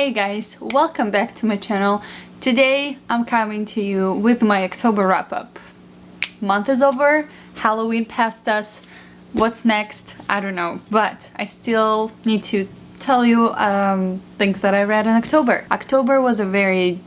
Hey guys, welcome back to my channel. Today I'm coming to you with my October wrap-up. Month is over, Halloween passed us. What's next? I don't know, but I still need to tell you things that I read in October. October was a very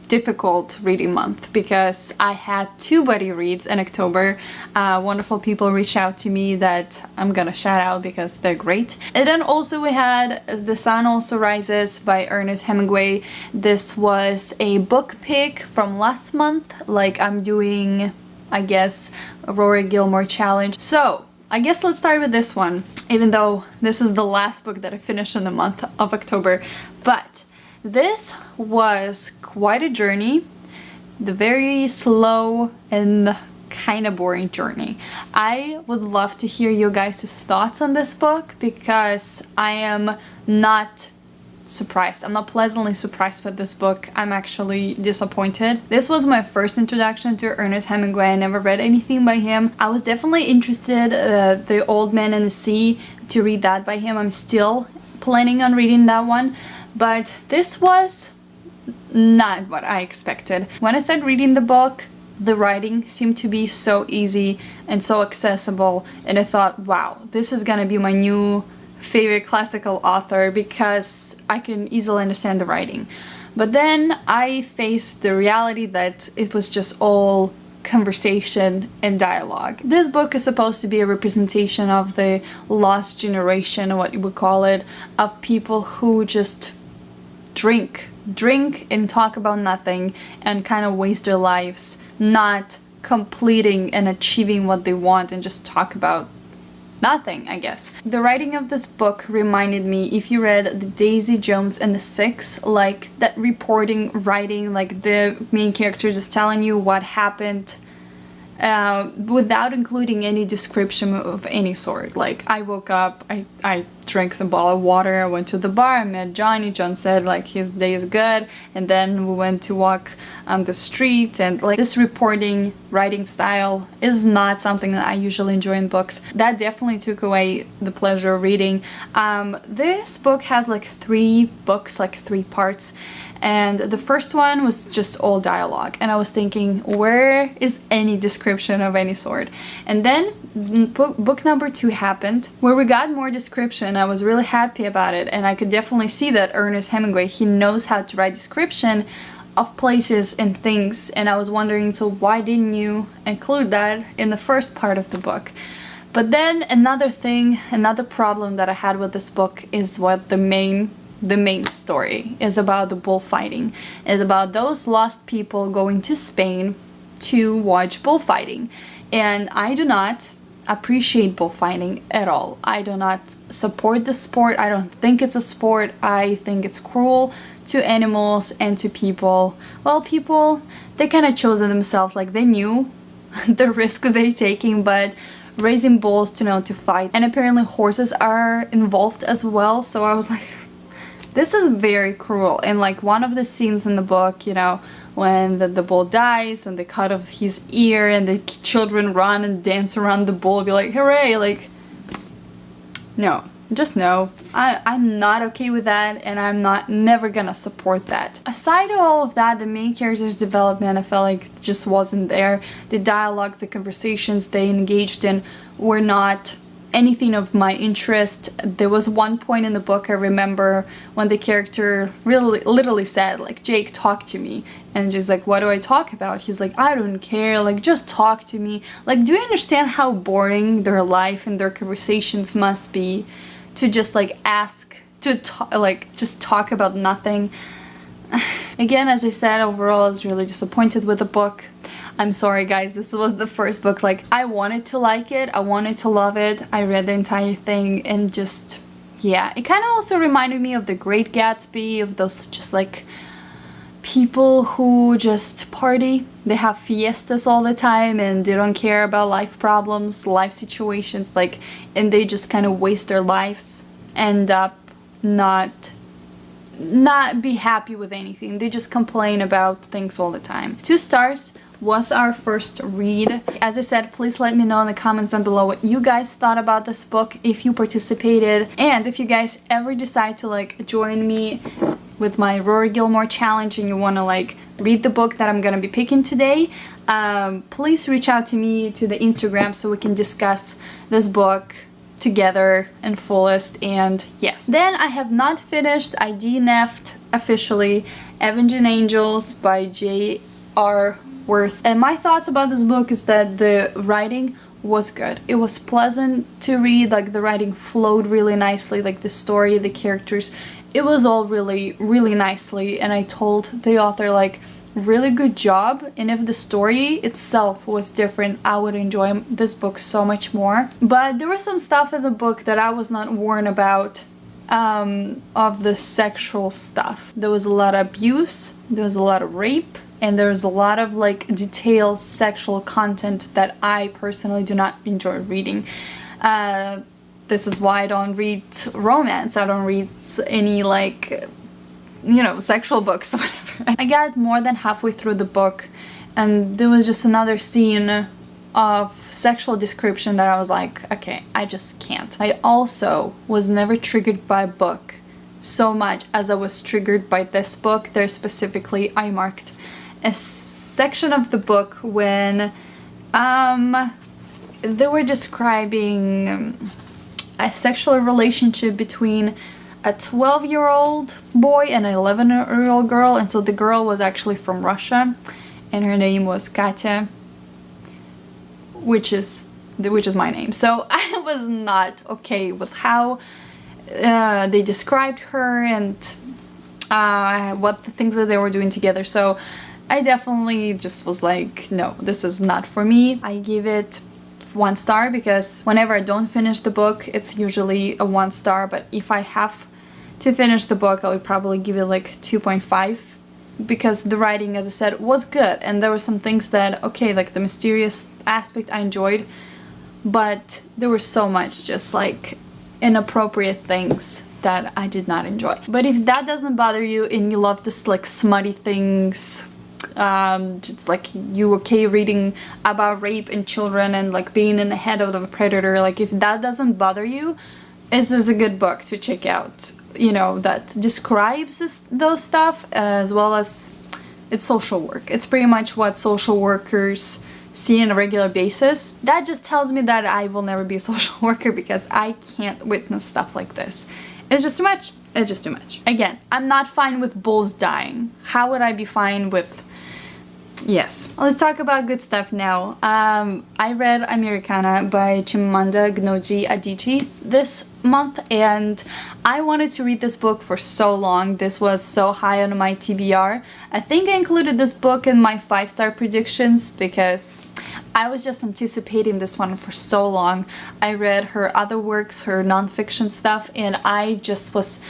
difficult reading month because I had two buddy reads in October. Wonderful people reached out to me that I'm gonna shout out because they're great. And then also we had The Sun Also Rises by Ernest Hemingway. This was a book pick from last month, like I'm doing, I guess, a Rory Gilmore challenge. So I guess let's start with this one, even though this is the last book that I finished in the month of October. But this was quite a journey, the very slow and kind of boring journey. I would love to hear you guys' thoughts on this book because I am not surprised. I'm not pleasantly surprised with this book. I'm actually disappointed. This was my first introduction to Ernest Hemingway. I never read anything by him. I was definitely interested, The Old Man and the Sea, to read that by him. I'm still planning on reading that one. But this was not what I expected. When I started reading the book, the writing seemed to be so easy and so accessible, and I thought, wow, this is gonna be my new favorite classical author because I can easily understand the writing. But then I faced the reality that it was just all conversation and dialogue. This book is supposed to be a representation of the lost generation, what you would call it, of people who just drink and talk about nothing and kind of waste their lives not completing and achieving what they want and just talk about nothing, I guess. The writing of this book reminded me, if you read the Daisy Jones and the Six, like that reporting writing, like the main character just telling you what happened without including any description of any sort. Like, I woke up, I drank the bottle of water, I went to the bar, I met Johnny. John said like his day is good, and then we went to walk on the street. And like, this reporting writing style is not something that I usually enjoy in books. That definitely took away the pleasure of reading. This book has like three parts. And the first one was just all dialogue, and I was thinking, where is any description of any sort? And then book number 2 happened, where we got more description. I was really happy about it, and I could definitely see that Ernest Hemingway, he knows how to write description of places and things, and I was wondering, so why didn't you include that in the first part of the book? But then another problem that I had with this book is what the main story is about. The bullfighting. It's about those lost people going to Spain to watch bullfighting, and I do not appreciate bullfighting at all. I do not support the sport. I don't think it's a sport. I think it's cruel to animals and to people. Well, people, they kind of chose it themselves, like they knew the risk they're taking, but raising bulls to fight, and apparently horses are involved as well. So I was like, this is very cruel. And like one of the scenes in the book, when the bull dies and they cut off his ear and the children run and dance around the bull, be like, hooray, like, no, just no. I'm not okay with that, and I'm never gonna support that. Aside of all of that, the main character's development, I felt like just wasn't there. The dialogues, the conversations they engaged in were not anything of my interest. There was one point in the book I remember when the character really literally said, like, Jake, talk to me. And she's like, what do I talk about? He's like, I don't care, like, just talk to me. Like, do you understand how boring their life and their conversations must be to just like ask to just talk about nothing? Again, as I said, overall I was really disappointed with the book. I'm sorry guys, this was the first book, like, I wanted to like it, I wanted to love it. I read the entire thing and just, yeah, it kind of also reminded me of The Great Gatsby, of those just like people who just party. They have fiestas all the time and they don't care about life problems, life situations, like, and they just kind of waste their lives, end up not be happy with anything. They just complain about things all the time. 2 stars. Was our first read. As I said, please let me know in the comments down below what you guys thought about this book, if you participated, and if you guys ever decide to like join me with my Rory Gilmore challenge and you want to like read the book that I'm gonna be picking today, please reach out to me to the Instagram so we can discuss this book together in fullest. And yes, then I have not finished, I DNF'd officially, Avenging Angels by J.R. Worth. And my thoughts about this book is that the writing was good. It was pleasant to read, like the writing flowed really nicely, like the story, the characters, it was all really nicely, and I told the author like, really good job, and if the story itself was different I would enjoy this book so much more. But there was some stuff in the book that I was not warned about, of the sexual stuff. There was a lot of abuse, there was a lot of rape, and there's a lot of like detailed sexual content that I personally do not enjoy reading. This is why I don't read romance, I don't read any like, you know, sexual books or whatever. I got more than halfway through the book and there was just another scene of sexual description that I was like, okay, I just can't. I also was never triggered by a book so much as I was triggered by this book. There specifically, I marked a section of the book when they were describing a sexual relationship between a 12-year-old boy and an 11-year-old girl, and so the girl was actually from Russia and her name was Katya, which is my name. So I was not okay with how they described her and what the things that they were doing together. So I definitely just was like, no, this is not for me. I give it 1 star because whenever I don't finish the book, it's usually a 1 star, but if I have to finish the book, I would probably give it like 2.5 because the writing, as I said, was good and there were some things that, okay, like the mysterious aspect I enjoyed, but there was so much just like inappropriate things that I did not enjoy. But if that doesn't bother you and you love this like smutty things, just like you okay reading about rape and children and like being in the head of a predator, like if that doesn't bother you, this is a good book to check out, you know, that describes those stuff as well as it's social work. It's pretty much what social workers see on a regular basis. That just tells me that I will never be a social worker because I can't witness stuff like this. It's just too much. It's just too much. Again, I'm not fine with bulls dying. How would I be fine with... Yes. Let's talk about good stuff now. I read Americana by Chimamanda Ngozi Adichie this month and I wanted to read this book for so long. This was so high on my TBR. I think I included this book in my 5-star predictions because I was just anticipating this one for so long. I read her other works, her non-fiction stuff, and I just was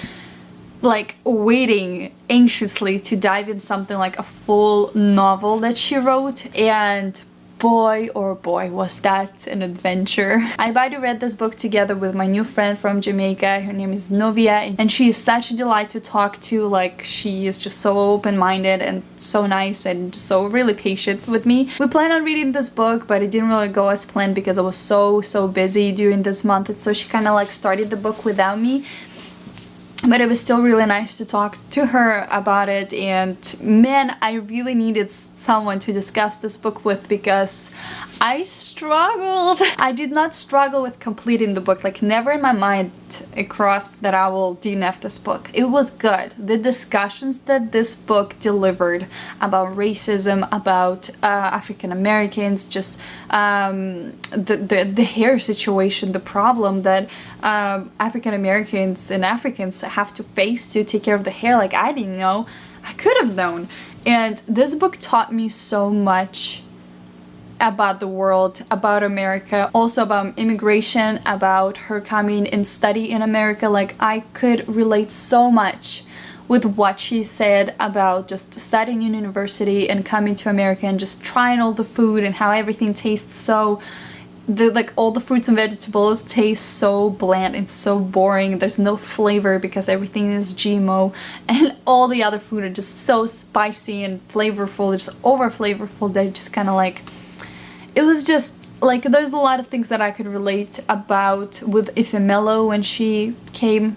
like waiting anxiously to dive in something like a full novel that she wrote, and boy oh boy was that an adventure. I've already read this book together with my new friend from Jamaica. Her name is Novia and she is such a delight to talk to. Like, she is just so open-minded and so nice and so really patient with me. We planned on reading this book but it didn't really go as planned because I was so busy during this month, and so she kind of like started the book without me. But it was still really nice to talk to her about it, and man, I really needed someone to discuss this book with because I struggled. I did not struggle with completing the book, like never in my mind it crossed that I will DNF this book. It was good. The discussions that this book delivered about racism, about African Americans, just the hair situation, the problem that African Americans and Africans have to face to take care of the hair. Like, I didn't know. I could have known. And this book taught me so much about the world, about America, also about immigration, about her coming and study in America. Like, I could relate so much with what she said about just studying in university and coming to America and just trying all the food and how everything tastes so... like all the fruits and vegetables taste so bland and so boring. There's no flavor because everything is GMO, and all the other food are just so spicy and flavorful, just over flavorful. They're just kind of like, it was just like, there's a lot of things that I could relate about with Ifemelo when she came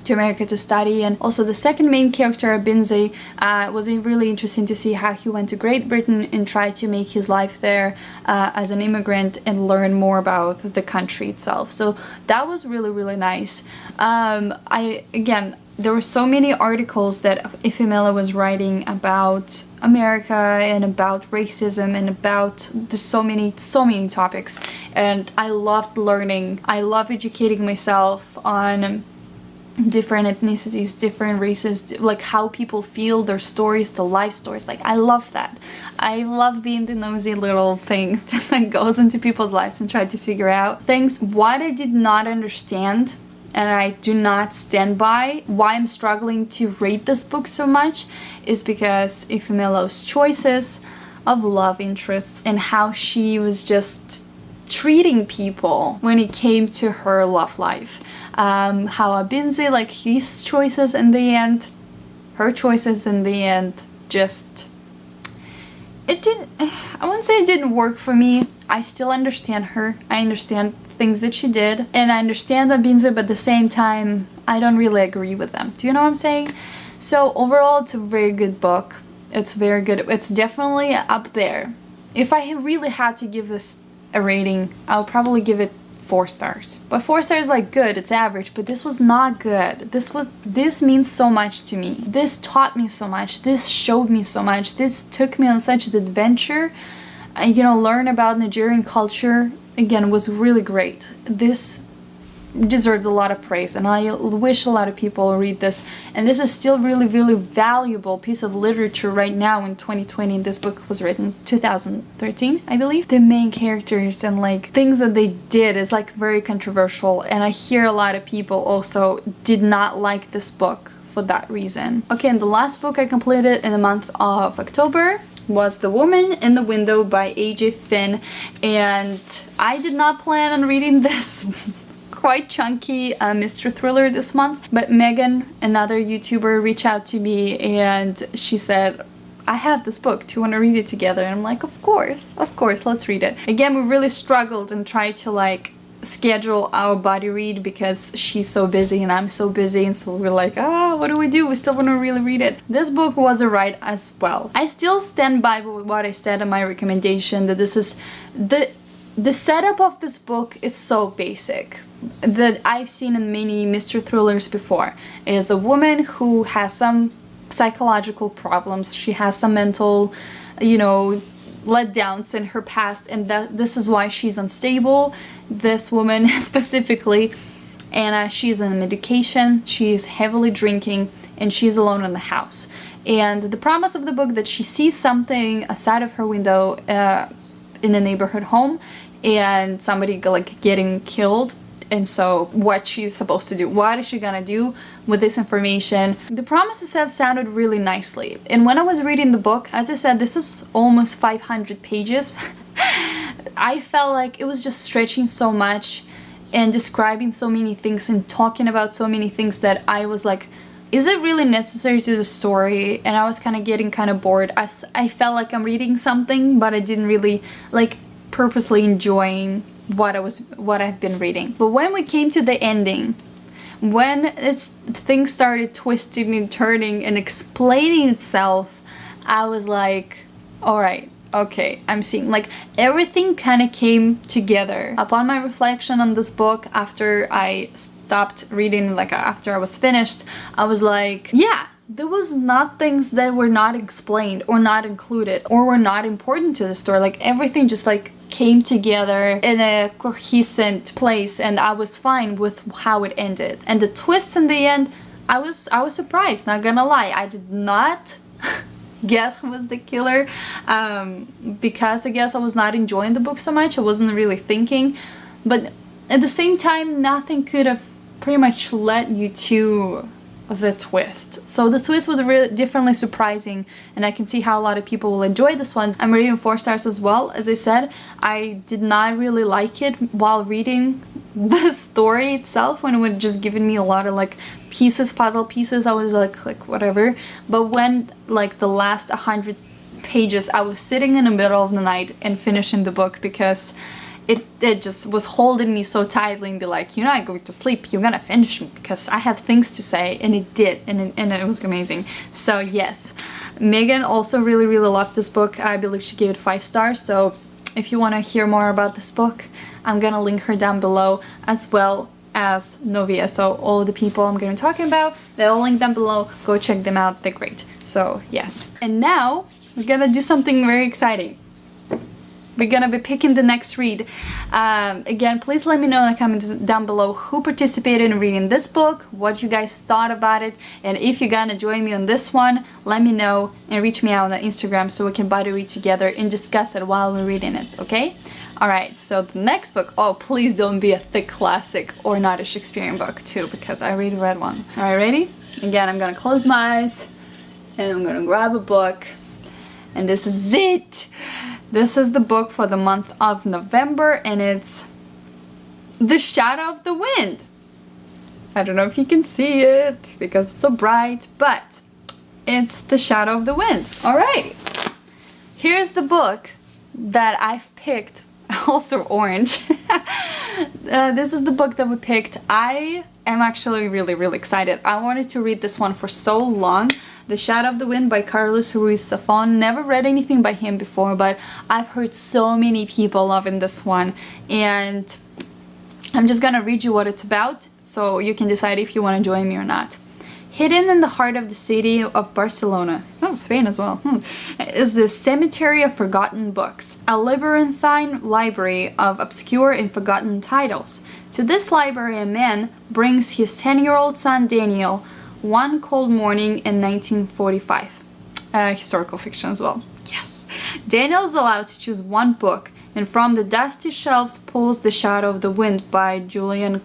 to America to study. And also the second main character, Binze, was really interesting to see how he went to Great Britain and tried to make his life there as an immigrant and learn more about the country itself. So that was really, really nice. Again, there were so many articles that Ifemela was writing about America and about racism and about just so many topics, and I loved learning. I love educating myself on different ethnicities, different races, like how people feel, their stories, the life stories. Like, I love that. I love being the nosy little thing that goes into people's lives and try to figure out things. What I did not understand, and I do not stand by, why I'm struggling to rate this book so much, is because Ifemela's choices of love interests and how she was just treating people when it came to her love life. How Abinze, like his choices in the end, her choices in the end, just, it didn't, I wouldn't say it didn't work for me. I still understand her. I understand things that she did, and I understand Abinze, but at the same time, I don't really agree with them. Do you know what I'm saying? So overall, it's a very good book. It's very good. It's definitely up there. If I really had to give this a rating, I would probably give it 4 stars. But 4 stars is like good, it's average, but this was not good. This means so much to me. This taught me so much. This showed me so much. This took me on such an adventure. You know, learn about Nigerian culture, again, was really great. This deserves a lot of praise, and I wish a lot of people read this. And this is still really, really valuable piece of literature right now in 2020. This book was written 2013, I believe. The main characters and like things that they did is like very controversial, and I hear a lot of people also did not like this book for that reason. Okay, and the last book I completed in the month of October was The Woman in the Window by A.J. Finn, and I did not plan on reading this quite chunky mystery thriller this month, but Megan, another YouTuber, reached out to me and she said, I have this book, do you want to read it together? And I'm like, of course, let's read it. Again, we really struggled and tried to like schedule our buddy read because she's so busy and I'm so busy, and so we're like, what do? We still want to really read it. This book was a ride as well. I still stand by what I said in my recommendation, that this is the setup of this book is so basic that I've seen in many mystery thrillers before. It is a woman who has some psychological problems, she has some mental, you know, letdowns in her past, and that this is why she's unstable, this woman specifically, and she's on medication, she's heavily drinking, and she's alone in the house. And the promise of the book that she sees something outside of her window in a neighborhood home, and somebody like getting killed. And so what she's supposed to do, what is she gonna do with this information? The promise itself sounded really nicely. And when I was reading the book, as I said, this is almost 500 pages. I felt like it was just stretching so much and describing so many things and talking about so many things that I was like, is it really necessary to the story? And I was kind of getting kind of bored. I felt like I'm reading something, but I didn't really like purposely enjoying what I've been reading. But when we came to the ending, when things started twisting and turning and explaining itself, I was like, all right, okay, I'm seeing, like, everything kind of came together. Upon my reflection on this book, after I stopped reading, like after I was finished, I was like, yeah, there was not things that were not explained or not included or were not important to the story. Like, everything just like came together in a cohesive place, and I was fine with how it ended. And the twists in the end, I was surprised, not gonna lie. I did not guess who was the killer, because I guess I was not enjoying the book so much. I wasn't really thinking, but at the same time, nothing could have pretty much led you to the twist. So the twist was really differently surprising, and I can see how a lot of people will enjoy this one. I'm rating 4 stars as well. As I said, I did not really like it while reading the story itself, when it would just given me a lot of like pieces, puzzle pieces. I was like whatever. But when like the last 100 pages, I was sitting in the middle of the night and finishing the book, because it just was holding me so tightly and be like, you're not going to sleep, you're gonna finish me, because I have things to say, and it did, and it was amazing. So yes, Megan also really loved this book. I believe she gave it 5 stars. So if you want to hear more about this book, I'm gonna link her down below, as well as Novia. So all of the people I'm gonna be talking about, they're all linked down below. Go check them out, they're great. So yes, and now we're gonna do something very exciting. We're gonna be picking the next read. Again, please let me know in the comments down below who participated in reading this book, what you guys thought about it, and if you're gonna join me on this one, let me know and reach me out on Instagram so we can buddy read together and discuss it while we're reading it, okay? Alright, so the next book, oh please don't be a thick classic or not a Shakespearean book too, because I already read one. Alright, ready? Again, I'm gonna close my eyes and I'm gonna grab a book, and this is it! This is the book for the month of November, and it's The Shadow of the Wind. I don't know if you can see it because it's so bright, but it's The Shadow of the Wind. Alright, here's the book that I've picked, also orange. This is the book that we picked. I am actually really excited. I wanted to read this one for so long. The Shadow of the Wind by Carlos Ruiz Zafón. Never read anything by him before, but I've heard so many people loving this one, and I'm just gonna read you what it's about so you can decide if you want to join me or not. Hidden in the heart of the city of Barcelona, oh, Spain as well, is the Cemetery of Forgotten Books, a labyrinthine library of obscure and forgotten titles. To this library, a man brings his 10-year-old son Daniel one cold morning in 1945. Historical fiction as well. Yes. Daniel is allowed to choose one book, and from the dusty shelves pulls The Shadow of the Wind by Julian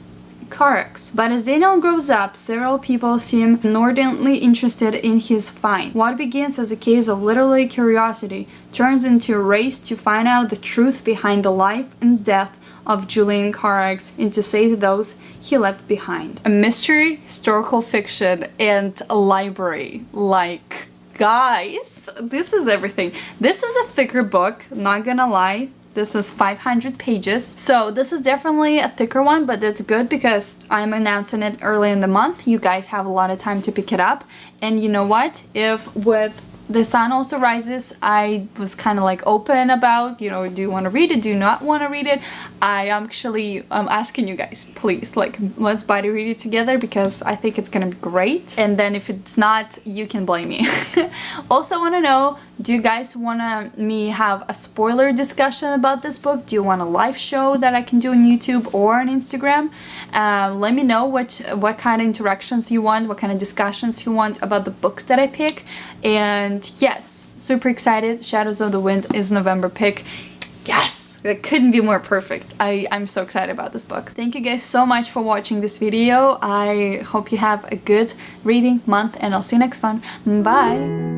Carax. But as Daniel grows up, several people seem inordinately interested in his find. What begins as a case of literary curiosity turns into a race to find out the truth behind the life and death of Julian Carax and to save those he left behind. A mystery, historical fiction, and a library. Like, guys, this is everything. This is a thicker book, not gonna lie. This is 500 pages. So this is definitely a thicker one, but that's good because I'm announcing it early in the month. You guys have a lot of time to pick it up. And you know what? If with The Sun Also Rises, I was kind of like open about, you know, do you want to read it? Do you not want to read it? I actually am asking you guys, please, like, let's buddy read it together because I think it's gonna be great. And then if it's not, you can blame me. Also want to know, do you guys want me have a spoiler discussion about this book? Do you want a live show that I can do on YouTube or on Instagram? Let me know what kind of interactions you want, what kind of discussions you want about the books that I pick. And yes, super excited. Shadows of the Wind is November pick. Yes! It couldn't be more perfect. I'm so excited about this book. Thank you guys so much for watching this video. I hope you have a good reading month, and I'll see you next one. Bye!